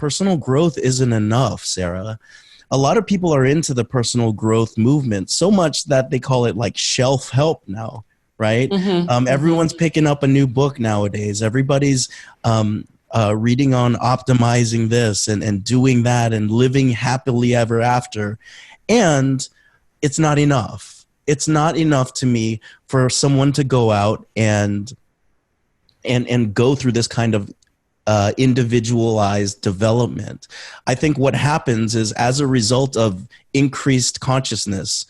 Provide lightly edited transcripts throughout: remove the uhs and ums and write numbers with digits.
personal growth isn't enough, Sarah. A lot of people are into the personal growth movement so much that they call it like shelf help now, right? Everyone's picking up a new book nowadays. Everybody's reading on optimizing this and doing that and living happily ever after. And it's not enough. It's not enough to me for someone to go out and go through this kind of individualized development. I think what happens is, as a result of increased consciousness,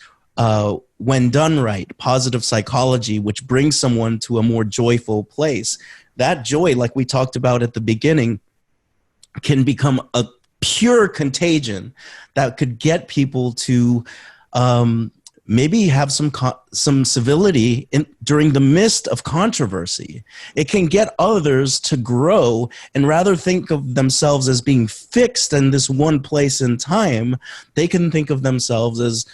when done right, positive psychology, which brings someone to a more joyful place, that joy, like we talked about at the beginning, can become a pure contagion that could get people to maybe have some civility during the midst of controversy. It can get others to grow and rather think of themselves as being fixed in this one place in time. They can think of themselves as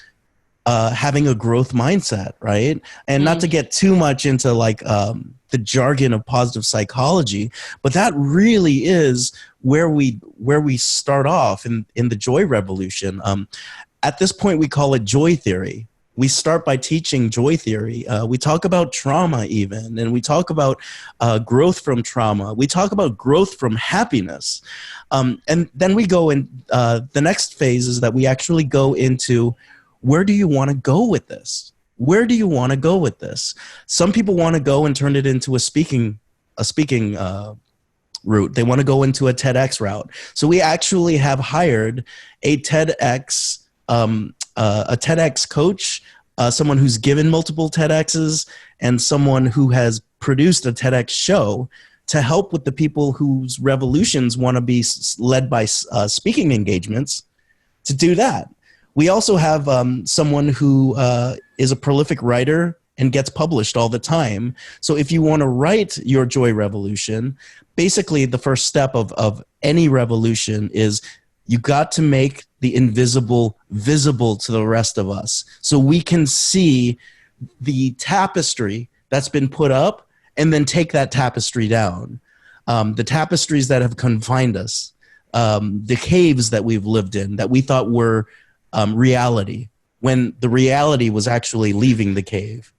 having a growth mindset, right? And not to get too much into like the jargon of positive psychology, but that really is where we start off in the joy revolution. At this point, we call it joy theory. We start by teaching joy theory. We talk about trauma even, and we talk about growth from trauma. We talk about growth from happiness. And then we go in, the next phase is that we actually go into, where do you want to go with this? Where do you want to go with this? Some people want to go and turn it into a speaking route. They want to go into a TEDx route. So we actually have hired a TEDx coach, someone who's given multiple TEDx's, and someone who has produced a TEDx show to help with the people whose revolutions want to be led by speaking engagements to do that. We also have someone who is a prolific writer and gets published all the time. So if you want to write your joy revolution, basically the first step of any revolution is you got to make the invisible visible to the rest of us, so we can see the tapestry that's been put up and then take that tapestry down. The tapestries that have confined us, the caves that we've lived in that we thought were reality, when the reality was actually leaving the cave.